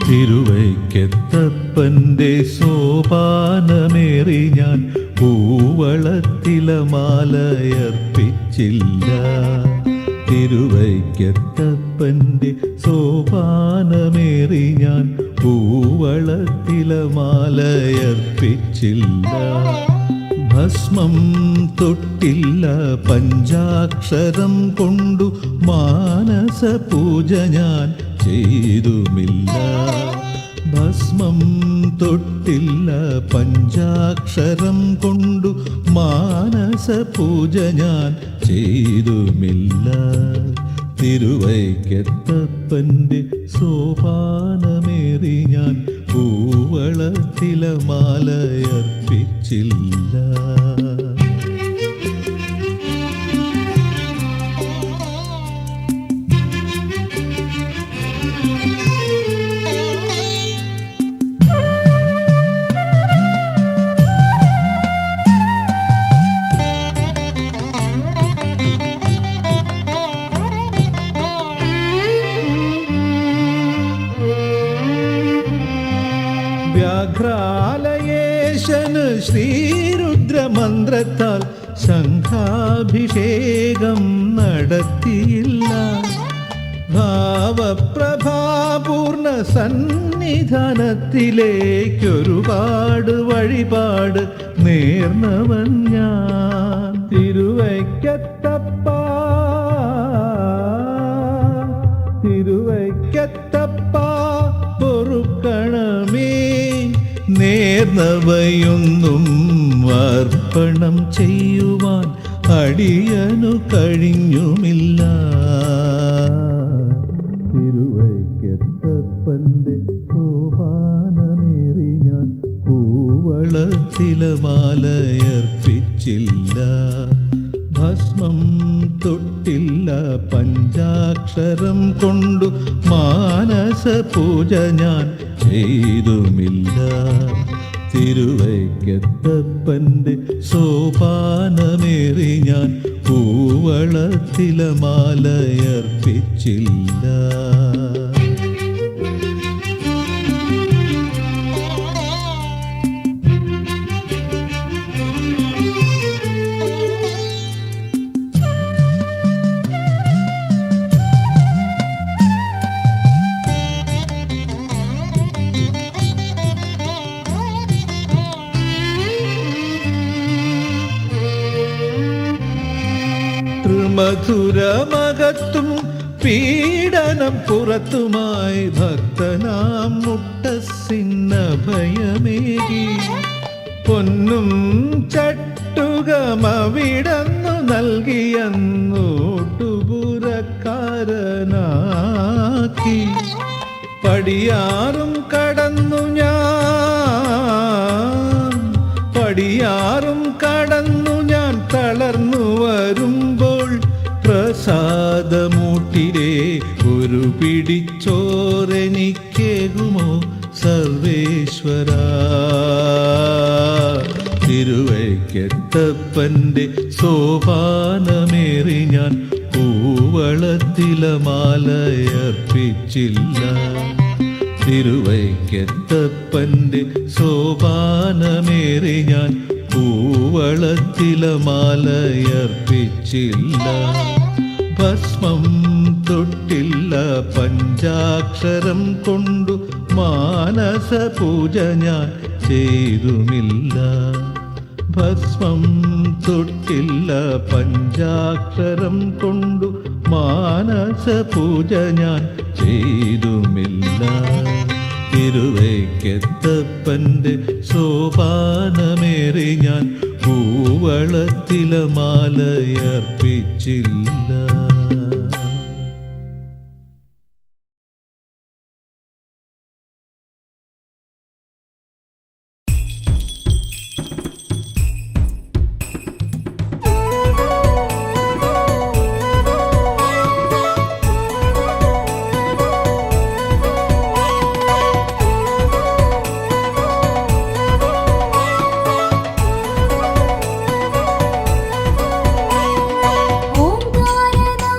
തിരുവൈക്കത്തപ്പൻ്റെ സോപാനമേറി ഞാൻ കൂവളത്തിലമാലയർപ്പിച്ചില്ല. തിരുവൈക്കത്തപ്പൻ്റെ സോപാനമേറി ഞാൻ കൂവളത്തിലമാലയർപ്പിച്ചില്ല. ഭസ്മം തൊട്ടില്ല പഞ്ചാക്ഷരം കൊണ്ടു മാനസ പൂജ ഞാൻ ചെയ്തുമില്ല. ഭസ്മം തൊട്ടില്ല പഞ്ചാക്ഷരം കൊണ്ടു മാനസ പൂജ ഞാൻ ചെയ്തുമില്ല. തിരുവൈക്കത്തപ്പൻ്റെ സോപാനമേറി ഞാൻ കൂവളത്തിലമാലയർപ്പിച്ചില്ല. വ്യാഘ്രാലയേശന് ശ്രീരുദ്രമന്ത്രത്താൽ ശംഖാഭിഷേകം നടത്തിയില്ല. ഭാവപ്രഭാപൂർണ സന്നിധാനത്തിലേക്കൊരുപാട് വഴിപാട് നേർന്നവൻ ഞാൻ. തിരുവൈക്കത്തപ്പ തിരുവൈക്കത്തപ്പ പൊറുക്കണമേ, നേർന്നവയൊന്നും അർപ്പണം ചെയ്യുവാൻ അടിയനു കഴിഞ്ഞുമില്ല. തിരുവൈക്കത്തപ്പൻ്റെ സോപാനമേറി ഞാൻ കൂവളത്തിലമാലയർപ്പിച്ചില്ല. ഭസ്മം തൊട്ടില്ല പഞ്ചാക്ഷരം കൊണ്ടു മാനസ പൂജ ഞാൻ ചെയ്തുമില്ല. തിരുവൈക്കത്തപ്പൻ്റെ സോപാനമേറി ഞാൻ കൂവളത്തിലമാലയർപ്പിച്ചില്ല. മധുരമകത്തും പീഡനം പുറത്തുമായി ഭക്തനാം മുട്ടസിന്നഭയമേകി പൊന്നും ചട്ടുകമവിടന്നു നൽകിയെന്നോട്ടുപുരക്കാരനാക്കി. പടിയാറും കടന്നു ഞാൻ പടിയാറും കടന്നു ഞാൻ തളർന്നു വരുമ്പോൾ പ്രസാദമൂട്ടിലെ ഒരു പിടിച്ചോറെനിക്കേകുമോ സർവേശ്വര. തിരുവൈക്കത്തപ്പൻ്റെ സോപാനമേറി ഞാൻ കൂവളത്തിലമാലയർപ്പിച്ചില്ല. തിരുവൈക്കത്തപ്പൻ്റെ സോപാനമേറി ഞാൻ കൂവളത്തിലമാലയർപ്പിച്ചില്ല. ഭസ്മം തൊട്ടില്ല പഞ്ചാക്ഷരം കൊണ്ടു മാനസ പൂജ ഞാൻ ചെയ്തുമില്ല. ഭസ്മം തൊട്ടില്ല പഞ്ചാക്ഷരം കൊണ്ടു മാനസ പൂജ ഞാൻ ചെയ്തുമില്ല. തിരുവൈക്കത്തപ്പൻ്റെ സോപാനമേറി ഞാൻ കൂവളത്തിലമാലയർപ്പിച്ചില്ല. ഓംകാരനാ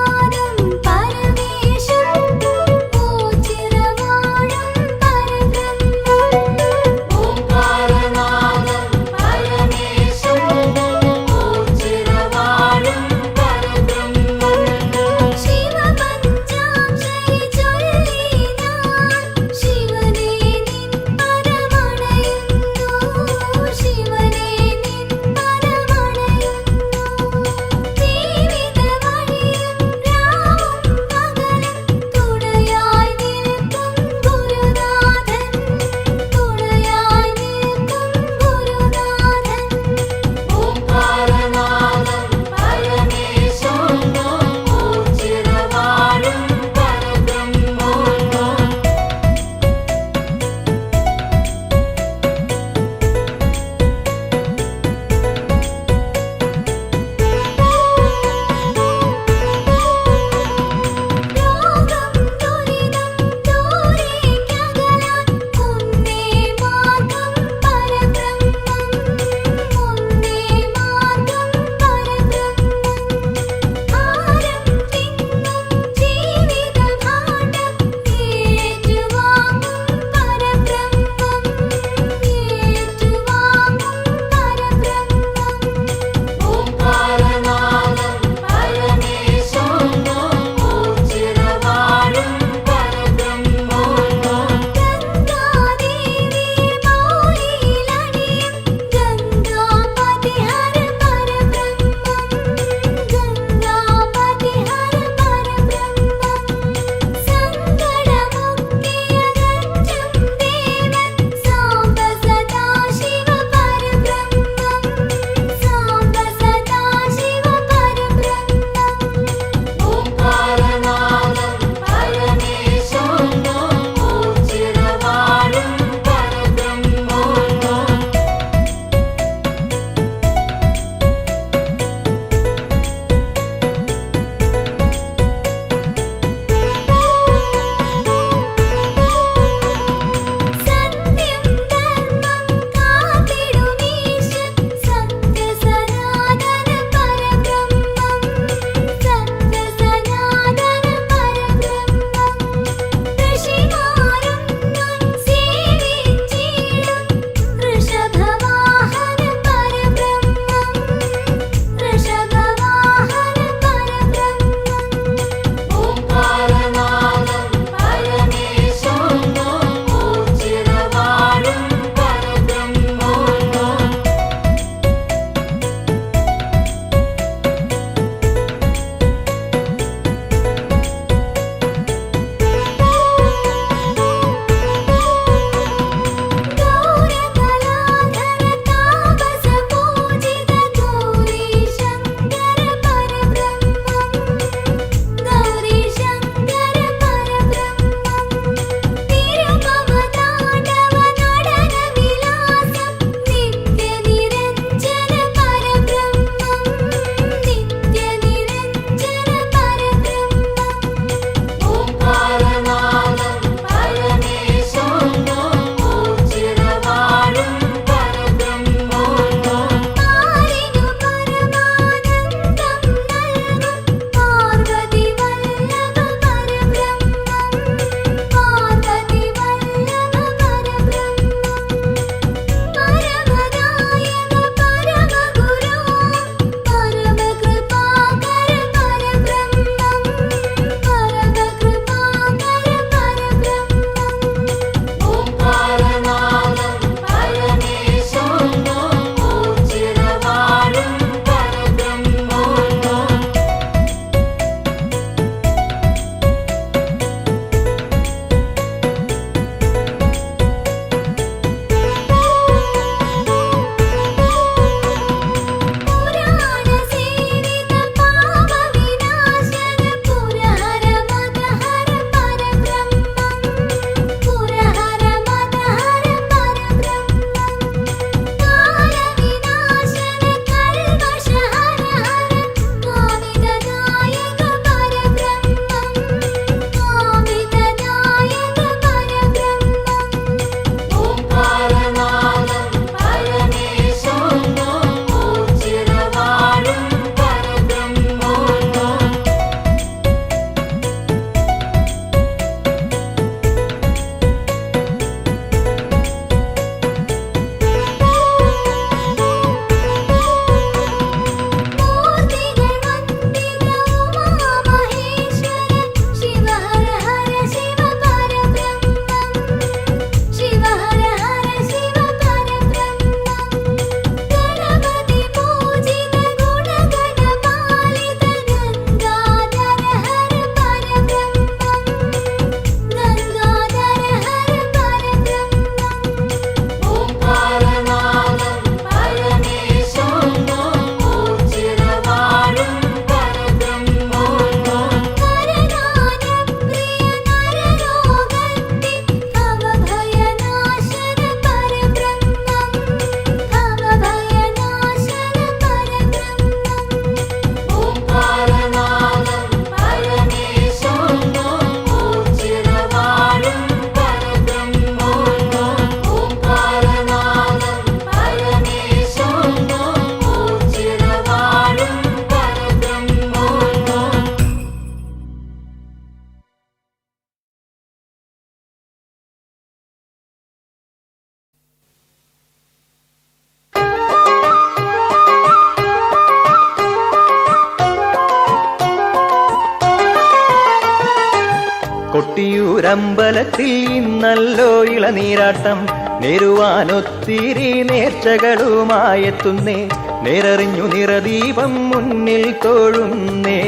തിരുവഞ്ചൂരമ്പലത്തിൽ ഇന്നല്ലോ ഇളനീരാട്ടം നേരുവാനൊത്തിരി നേർച്ചകളുമായെത്തുന്നേ നേരറിഞ്ഞു നിറദീപം മുന്നിൽ തോഴുന്നേ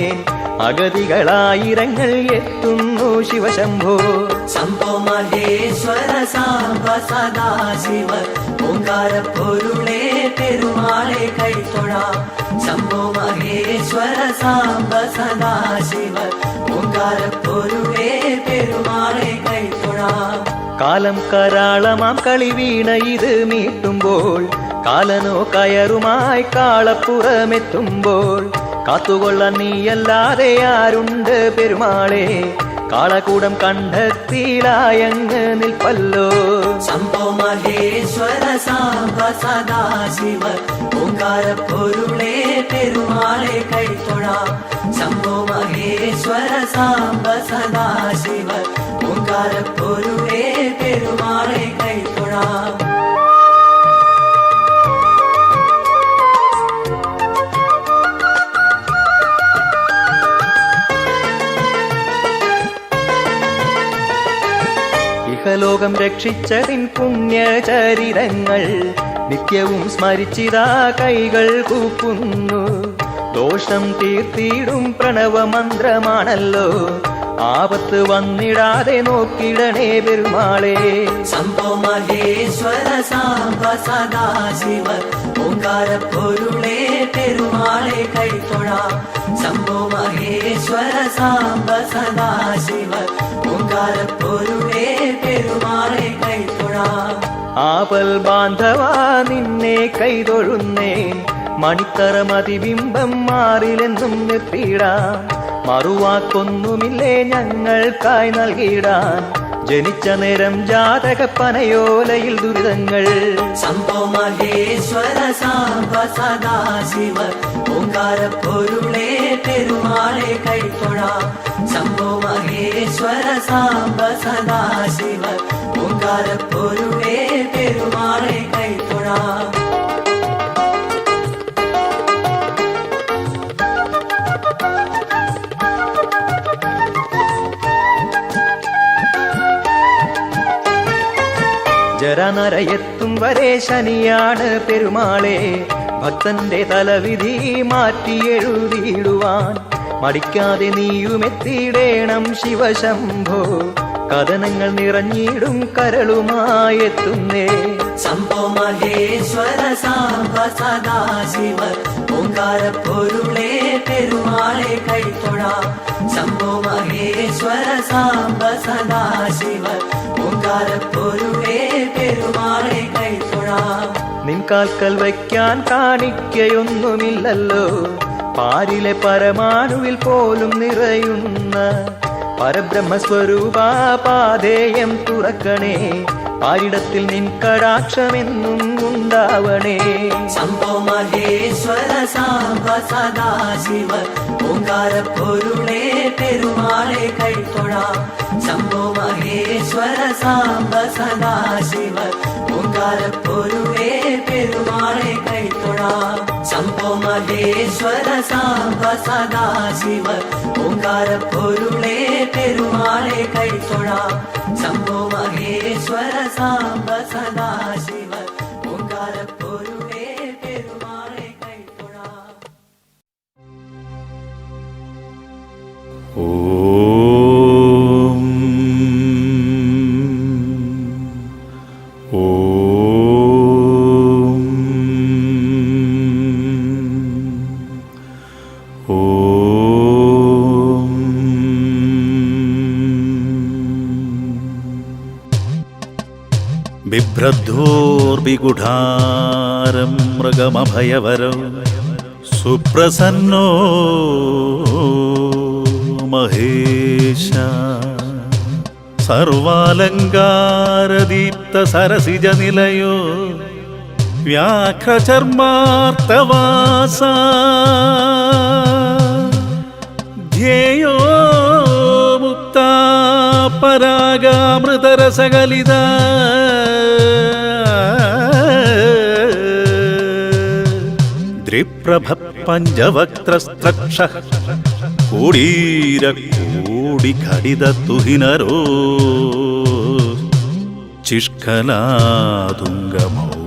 അഗതികളായിരങ്ങൾ എത്തുന്നു ശിവശംഭോ ശംഭോ മഹേശ്വര സാംബ സദാശിവ ഓങ്കാര പൊരുളേ പെരുമാളെ കൈത്തൊഴാം ശംഭോ മഹേശ്വര സാംബ സദാശിവ ഓങ്കാര പൊരുളേ പെരുമാളെ കൈത്തൊഴാം കാലം കരാളമാം കളി വീണ ഇത് മീട്ടുമ്പോൾ കാലനോ കയറുമായി കാളപ്പുറമെത്തുമ്പോൾ കാത്തുകൊള്ളാൻ നീയല്ലാതെ ആരുണ്ട് പെരുമാളെ കാളകൂടം കണ്ടെത്തിയിലായങ്ങ് നിൽപ്പല്ലോ ശംഭോ മഹേശ്വര സാംബ സദാശിവ ഓങ്കാര പൊരുളേ പെരുമാളെ കൈത്തൊഴാം ശംഭോ മഹേശ്വര സാംബ സദാശിവ ഓങ്കാര പൊരുളേ പെരുമാളെ കൈത്തൊഴാം ലോകം രക്ഷിച്ചതിൻ പുണ്യചരിതങ്ങൾ നിത്യവും സ്മരിച്ചിതാ കൈകൾ കൂപ്പുന്നു ദോഷം തീർത്തിടും പ്രണവമന്ത്രമാണല്ലോ ആപത്ത് വന്നിടാതെ നോക്കിടണേ പെരുമാളെ ശംഭോ മഹേശ്വര സാംബ സദാശിവ ഓങ്കാര പൊരുളേ പെരുമാളെ കൈത്തൊഴാം ശംഭോ മഹേശ്വര സാംബ സദാശിവ ഓങ്കാര പൊരുളേ പെരുമാളെ കൈത്തൊഴാം ആപൽ ബാന്ധവാ നിന്നെ കൈതൊഴുന്നേ മണിത്തറ മതിബിംബം മാറിലെന്നും നിർത്തിയിടാം മറുവാക്കൊന്നുമില്ലേ ഞങ്ങൾക്കായി നൽകിയിടാൻ ജനിച്ച നേരം ജാതകപ്പനയോലയിൽ ദുരിതങ്ങൾ ശംഭോ മഹേശ്വര സാംബ സദാശിവ ഓങ്കാര പൊരുളേ പെരുമാളെ കൈത്തൊഴാം ശംഭോ മഹേശ്വര സാംബ സദാശിവ ഓങ്കാര പൊരുളേ പെരുമാളെ കൈത്തൊഴാം ജരനരയെത്തും വരെ ശനിയാണ് പെരുമാളെ ഭക്തന്റെ തലവിധി മാറ്റിയെഴുതിയിടുവാൻ മടിക്കാതെ നീയുമെത്തിയിടേണം ശിവശംഭോ കഥനങ്ങൾ നിറഞ്ഞിടും കരളുമായെത്തുന്നേ ശംഭോ മഹേശ്വര സാംബ സദാശിവ ഓങ്കാര പൊരുളേ പെരുമാളെ കൈത്തൊഴാം ശംഭോ മഹേശ്വര സാംബ സദാശിവ ഓങ്കാര പൊരുളേ പെരുമാളെ കൈത്തൊഴാം നിൻകാൽക്കൽ വയ്ക്കാൻ കാണിക്കയൊന്നുമില്ലല്ലോ പാരിലെ പരമാണുവിൽ പോലും നിറയുന്ന പരബ്രഹ്മസ്വരൂപ പാതേയം തുറക്കണേ പാരിടത്തിൽ നിൻ കടാക്ഷമെന്നും ഉണ്ടാവണേ ശംഭോ മഹേശ്വര സാംബ സദാശിവ ഓങ്കാര പൊരുളേ പെരുമാളെ കൈത്തൊഴാം ശംഭോ മഹേശ്വര സാംബ സദാശിവ ഓങ്കാര പൊരുളേ പെരുമാളെ കൈത്തൊഴാം ശംഭോ മഹേശ്വര സാംബ സദാശിവ ഓങ്കാര പൊരുളേ പെരുമാളെ കൈത്തൊഴാം ശംഭോ മഹേശ്വര സാംബ സദാശിവ ഓങ്കാര പൊരുളേ പെരുമാളെ കൈത്തൊഴാം ഓം ഓം ഓം ബിഭ്രദ്ധോർബിഗുഢാരം മൃഗമഭയവരോ സുപ്രസന്നോ മഹേശ സർവാലങ്കാരദീപ്ത സരസിജ നിലയോ വ്യാഘ്രചർമാർത്തവാസ ധ്യേയോ മുക്താ പരാഗാമൃതരസകലിത ദ്രിപ്രഭ പഞ്ചവക്ത്രസ്ത്രക്ഷ കോടീരക്കോടി ഘടിത തുഹിനരോ ചിഷ്കലാതുംഗമൗ